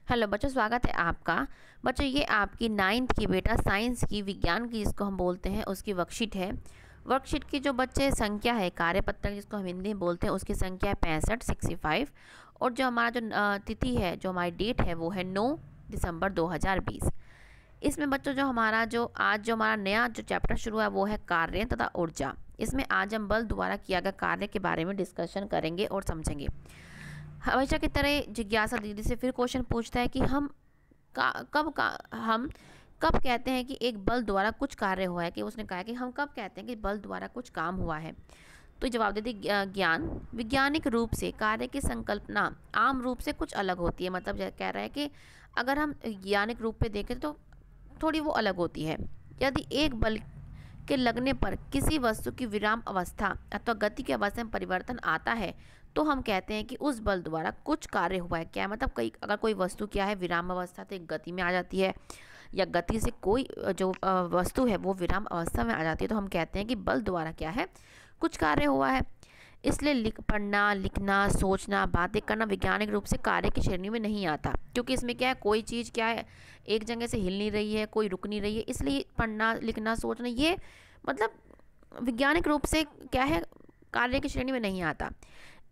Hello बच्चों, स्वागत है आपका। बच्चों, ये आपकी नाइन्थ की बेटा साइंस की विज्ञान की जिसको हम बोलते हैं उसकी वर्कशीट है। वर्कशीट की जो बच्चे संख्या है, कार्यपत्रक जिसको हम हिंदी में बोलते हैं, उसकी संख्या है 65 और जो हमारा जो तिथि है, जो हमारी डेट है, वो है 9 दिसंबर 2020। इसमें बच्चों जो हमारा जो हमारा नया जो चैप्टर शुरू हुआ है वो है कार्य तथा ऊर्जा। इसमें आज हम बल द्वारा किया गया कार्य के बारे में डिस्कशन करेंगे और समझेंगे। हमेशा की तरह जिज्ञासा दीदी से फिर क्वेश्चन पूछता है कि हम कब कहते हैं कि एक बल द्वारा कुछ कार्य हुआ है, कि उसने कहा कि हम कब कहते हैं कि बल द्वारा कुछ काम हुआ है। तो जवाब देती ज्ञान वैज्ञानिक रूप से कार्य की संकल्पना आम रूप से कुछ अलग होती है। मतलब कह रहा है कि अगर हम वैज्ञानिक रूप पे देखें तो थोड़ी वो अलग होती है। यदि एक बल के लगने पर किसी वस्तु की विराम अवस्था अथवा गति की अवस्था में परिवर्तन आता है तो हम कहते हैं कि उस बल द्वारा कुछ कार्य हुआ है। क्या है मतलब, अगर कोई वस्तु क्या है विराम अवस्था से गति में आ जाती है, या गति से कोई जो वस्तु है वो विराम अवस्था में आ जाती है, तो हम कहते हैं कि बल द्वारा क्या है कुछ कार्य हुआ है। इसलिए पढ़ना, लिखना, सोचना, बातें करना वैज्ञानिक रूप से कार्य की श्रेणी में नहीं आता, क्योंकि इसमें क्या है, कोई चीज़ क्या है एक जगह से हिल नहीं रही है, कोई रुक नहीं रही है। इसलिए पढ़ना, लिखना, सोचना ये मतलब वैज्ञानिक रूप से क्या है कार्य की श्रेणी में नहीं आता।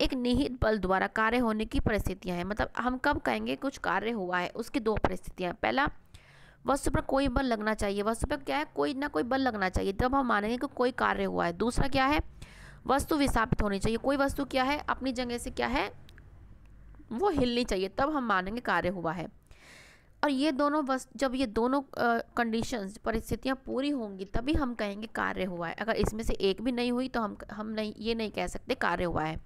एक निहित बल द्वारा कार्य होने की परिस्थितियां हैं। मतलब हम कब कहेंगे कुछ कार्य हुआ है, उसकी दो परिस्थितियां। पहला, वस्तु पर कोई बल लगना चाहिए, वस्तु पर क्या है कोई ना कोई बल लगना चाहिए, तब हम मानेंगे कि कोई कार्य हुआ है। दूसरा क्या है, वस्तु विस्थापित होनी चाहिए, कोई वस्तु क्या है अपनी जगह से क्या है वो हिलनी चाहिए, तब हम मानेंगे कार्य हुआ है। और ये दोनों जब ये दोनों कंडीशंस परिस्थितियां पूरी होंगी तभी हम कहेंगे कार्य हुआ है। अगर इसमें से एक भी नहीं हुई तो हम नहीं ये नहीं कह सकते कार्य हुआ है।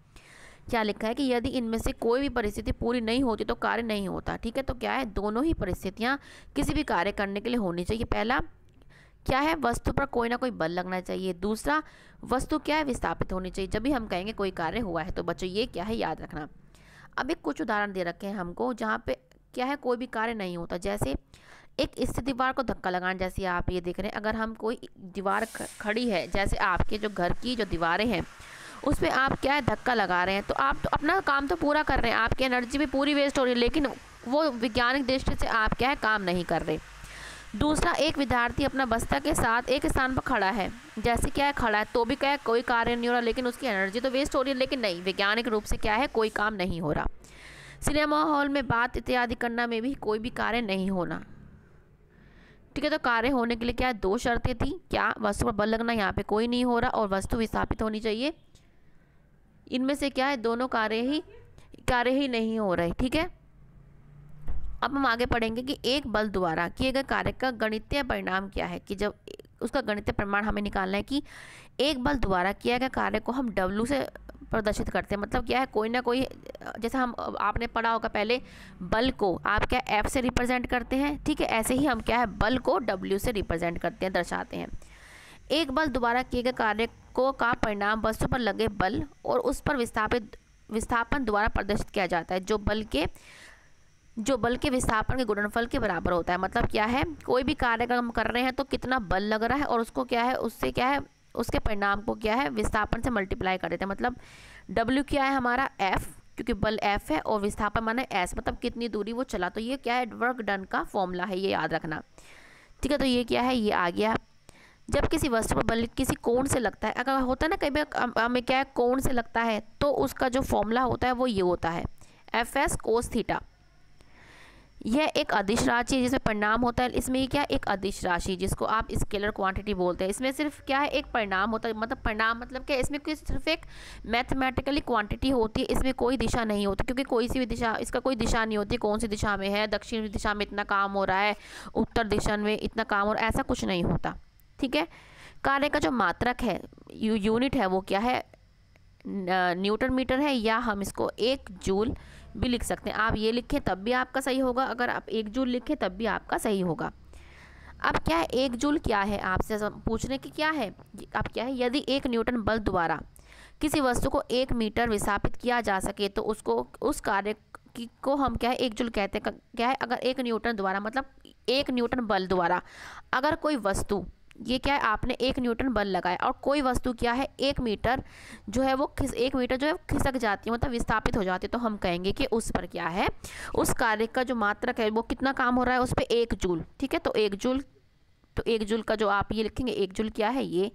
क्या लिखा है कि यदि इनमें से कोई भी परिस्थिति पूरी नहीं होती तो कार्य नहीं होता। ठीक है, तो क्या है दोनों ही परिस्थितियां किसी भी कार्य करने के लिए होनी चाहिए। पहला क्या है, वस्तु पर कोई ना कोई बल लगना चाहिए। दूसरा, वस्तु क्या है विस्थापित होनी चाहिए, जब भी हम कहेंगे कोई कार्य हुआ है। तो बच्चों ये क्या है याद रखना। अब एक कुछ उदाहरण दे रखे हैं हमको जहाँ पे क्या है कोई भी कार्य नहीं होता। जैसे एक स्थिर दीवार को धक्का लगाना, जैसे आप ये देख रहे हैं, अगर हम कोई दीवार खड़ी है, जैसे आपके जो घर की जो दीवारें हैं उस पर आप क्या है धक्का लगा रहे हैं, तो आप तो अपना काम तो पूरा कर रहे हैं, आपकी एनर्जी भी पूरी वेस्ट हो रही है, लेकिन वो वैज्ञानिक दृष्टि से आप क्या है काम नहीं कर रहे। दूसरा, एक विद्यार्थी अपना बस्ता के साथ एक स्थान पर खड़ा है, जैसे क्या है खड़ा है तो भी क्या है कोई कार्य नहीं हो रहा, लेकिन उसकी एनर्जी तो वेस्ट हो रही है, लेकिन नहीं वैज्ञानिक रूप से क्या है कोई काम नहीं हो रहा। सिनेमा हॉल में बात इत्यादि करना में भी कोई भी कार्य नहीं होना। ठीक है, तो कार्य होने के लिए क्या है दो शर्तें थी, क्या वस्तु पर बल लगना, यहाँ पे कोई नहीं हो रहा, और वस्तु विस्थापित होनी चाहिए। इनमें से क्या है दोनों कार्य ही नहीं हो रहे। ठीक है, अब हम आगे पढ़ेंगे कि एक बल द्वारा किए गए कार्य का गणितीय परिणाम क्या है। कि जब उसका गणितीय प्रमाण हमें निकालना है कि एक बल द्वारा किया गया कार्य को हम W से प्रदर्शित करते हैं। मतलब क्या है कोई ना कोई, जैसे हम आपने पढ़ा होगा पहले, बल को आप क्या F से रिप्रेजेंट करते हैं। ठीक है, ऐसे ही हम क्या है बल को W से रिप्रेजेंट करते हैं, दर्शाते हैं। एक बल द्वारा किए गए कार्य को का परिणाम वस्तु पर लगे बल और उस पर विस्थापन द्वारा प्रदर्शित किया जाता है, जो बल के विस्थापन के गुणनफल के बराबर होता है। मतलब क्या है कोई भी कार्य अगर हम कर रहे हैं तो कितना बल लग रहा है, और उसको क्या है उससे क्या है उसके परिणाम को क्या है विस्थापन से मल्टीप्लाई कर देते हैं। मतलब W क्या है हमारा F, क्योंकि बल F है, और विस्थापन माने S, मतलब कितनी दूरी वो चला। तो ये क्या है वर्क डन का फॉर्मूला है, ये याद रखना। ठीक है, तो ये क्या है ये आ गया। जब किसी वस्तु पर बल किसी कोण से लगता है, अगर होता है ना कई बार हमें क्या है कोण से लगता है, तो उसका जो फॉर्मूला होता है वो ये होता है Fs cos थीटा। यह एक अदिश राशि है जिसमें परिणाम होता है। इसमें क्या एक अदिश राशि जिसको आप स्केलर क्वांटिटी बोलते हैं, इसमें सिर्फ क्या है एक परिणाम होता है। मतलब परिणाम मतलब क्या, इसमें कोई सिर्फ एक मैथमेटिकली क्वांटिटी होती है, इसमें कोई दिशा नहीं होती, क्योंकि कोई सी भी दिशा, इसका कोई दिशा नहीं होती कौन सी दिशा में है, दक्षिण दिशा में इतना काम हो रहा है, उत्तर दिशा में इतना काम हो रहा है, ऐसा कुछ नहीं होता। ठीक है, कार्य का जो मात्रक है यूनिट है वो क्या है न्यूटन मीटर है, या हम इसको 1 जूल भी लिख सकते हैं। आप ये लिखें तब भी आपका सही होगा, अगर आप 1 जूल लिखें तब भी आपका सही होगा। अब क्या है 1 जूल क्या है आपसे पूछने की क्या है, अब क्या है यदि 1 न्यूटन बल द्वारा किसी वस्तु को 1 मीटर विस्थापित किया जा सके तो उसको उस कार्य को हम क्या है 1 जूल कहते हैं। क्या है अगर 1 न्यूटन द्वारा मतलब 1 न्यूटन बल द्वारा अगर कोई वस्तु ये क्या है, आपने 1 न्यूटन बल लगाया और कोई वस्तु क्या है 1 मीटर जो है वो 1 मीटर जो है खिसक जाती है, मतलब विस्थापित हो जाती है, तो हम कहेंगे कि उस पर क्या है, उस कार्य का जो मात्रक है वो कितना काम हो रहा है उस पर 1 जूल। ठीक है, तो 1 जूल का जो आप ये लिखेंगे, 1 जूल क्या है, ये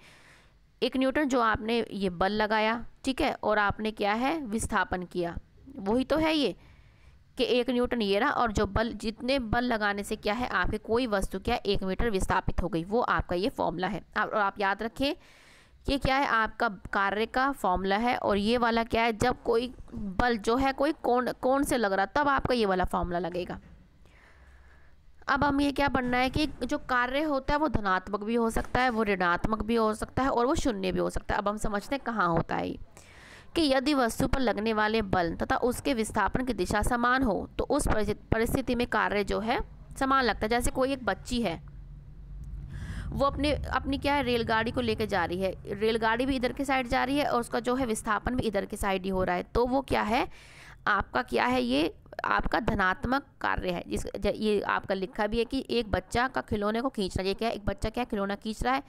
1 न्यूटन जो आपने ये बल लगाया, ठीक है, और आपने क्या है विस्थापन किया, वही तो है ये कि 1 न्यूटन ये रहा, और जो बल, जितने बल लगाने से क्या है आपके कोई वस्तु क्या 1 मीटर विस्थापित हो गई, वो आपका ये फॉर्मूला है। और आप याद रखें कि क्या है आपका कार्य का फॉर्मूला है, और ये वाला क्या है, जब कोई बल जो है कोई कोण से लग रहा तब आपका ये वाला फॉर्मूला लगेगा। अब हम ये क्या पढ़ना है कि जो कार्य होता है वो धनात्मक भी हो सकता है, वो ऋणात्मक भी हो सकता है, और वो शून्य भी हो सकता है। अब हम समझते हैं कहाँ होता है कि यदि वस्तु पर लगने वाले बल तथा उसके विस्थापन की दिशा समान हो तो उस परिस्थिति में कार्य जो है समान लगता है। जैसे कोई एक बच्ची है, वो अपनी क्या है रेलगाड़ी को लेकर जा रही है, रेलगाड़ी भी इधर के साइड जा रही है और उसका जो है विस्थापन भी इधर के साइड ही हो रहा है, तो वो क्या है आपका क्या है, ये आपका धनात्मक कार्य है। ये आपका लिखा भी है कि एक बच्चा का खिलौने को खींचना, ये क्या है, एक बच्चा क्या खिलौना खींच रहा है,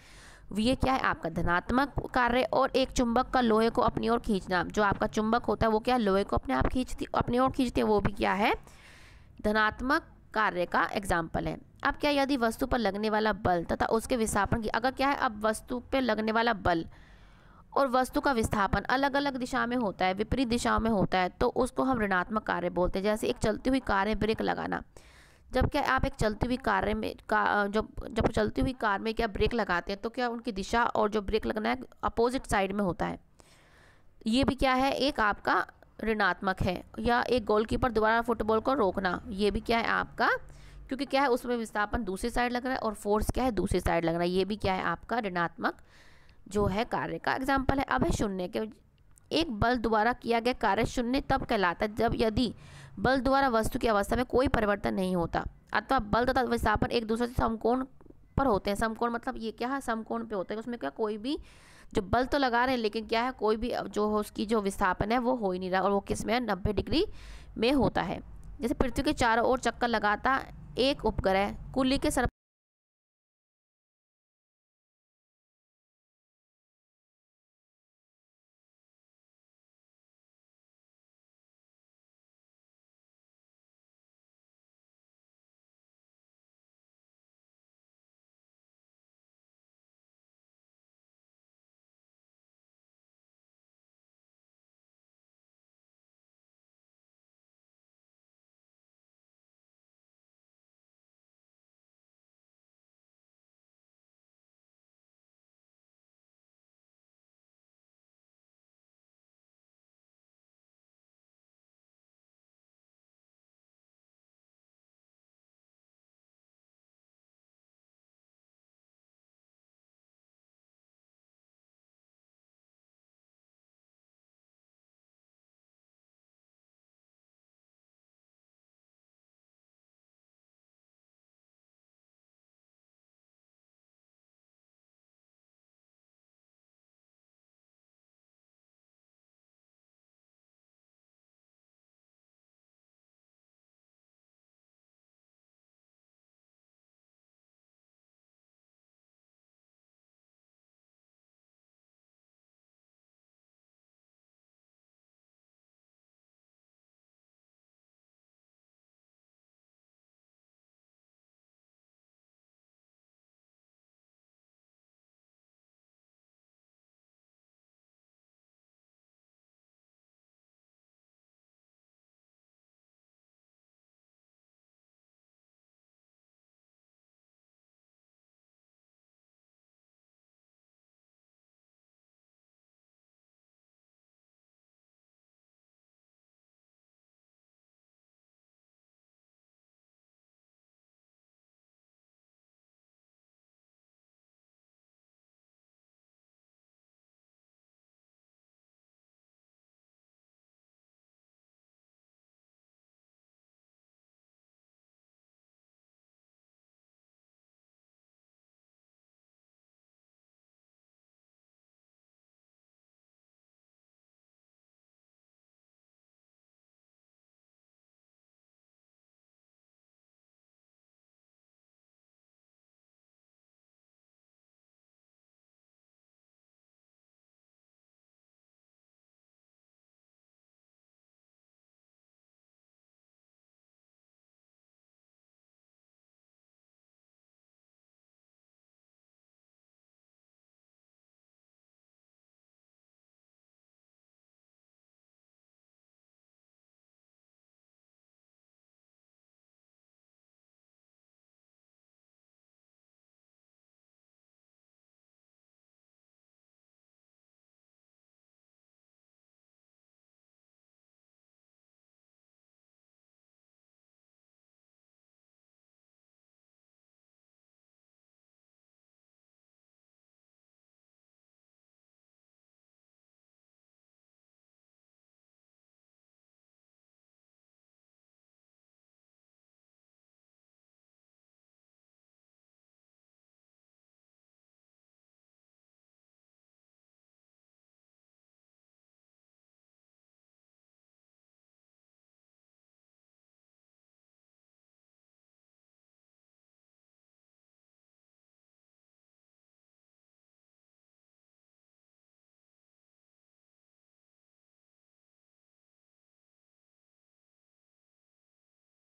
ये क्या है आपका धनात्मक कार्य। और एक चुंबक का लोहे को अपनी ओर खींचना, जो आपका चुंबक होता है वो क्या लोहे को अपनी ओर खींचती है, वो भी क्या है धनात्मक कार्य का एग्जाम्पल है। अब क्या, यदि वस्तु पर लगने वाला बल तथा उसके विस्थापन की, अगर क्या है अब वस्तु पर लगने वाला बल और वस्तु का विस्थापन अलग अलग दिशा में होता है, विपरीत दिशा में होता है, तो उसको हम ऋणात्मक कार्य बोलते हैं। जैसे एक चलती हुई कार में ब्रेक लगाना, जब क्या आप एक चलती हुई कार में जब चलती हुई कार में क्या ब्रेक लगाते हैं तो क्या उनकी दिशा और जो ब्रेक लगना है अपोजिट साइड में होता है, ये भी क्या है एक आपका ऋणात्मक है। या एक गोलकीपर द्वारा फुटबॉल को रोकना, ये भी क्या है आपका, क्योंकि क्या है उसमें विस्थापन दूसरी साइड लग रहा है और फोर्स क्या है दूसरी साइड लग रहा है, ये भी क्या है आपका ऋणात्मक जो है कार्य का एग्जाम्पल है। अब है शून्य के, एक बल द्वारा किया गया कार्य शून्य तब कहलाता है जब यदि बल द्वारा वस्तु की अवस्था में कोई परिवर्तन नहीं होता, अथवा बल तथा विस्थापन एक दूसरे से समकोण पर होते हैं। समकोण मतलब ये क्या है समकोण पे होता है, उसमें क्या कोई भी जो बल तो लगा रहे हैं लेकिन क्या है कोई भी जो हो उसकी जो विस्थापन है वो हो ही नहीं रहा, और वो किस में 90 डिग्री में होता है। जैसे पृथ्वी के चारों ओर चक्कर लगाता एक उपग्रह कुल्ली के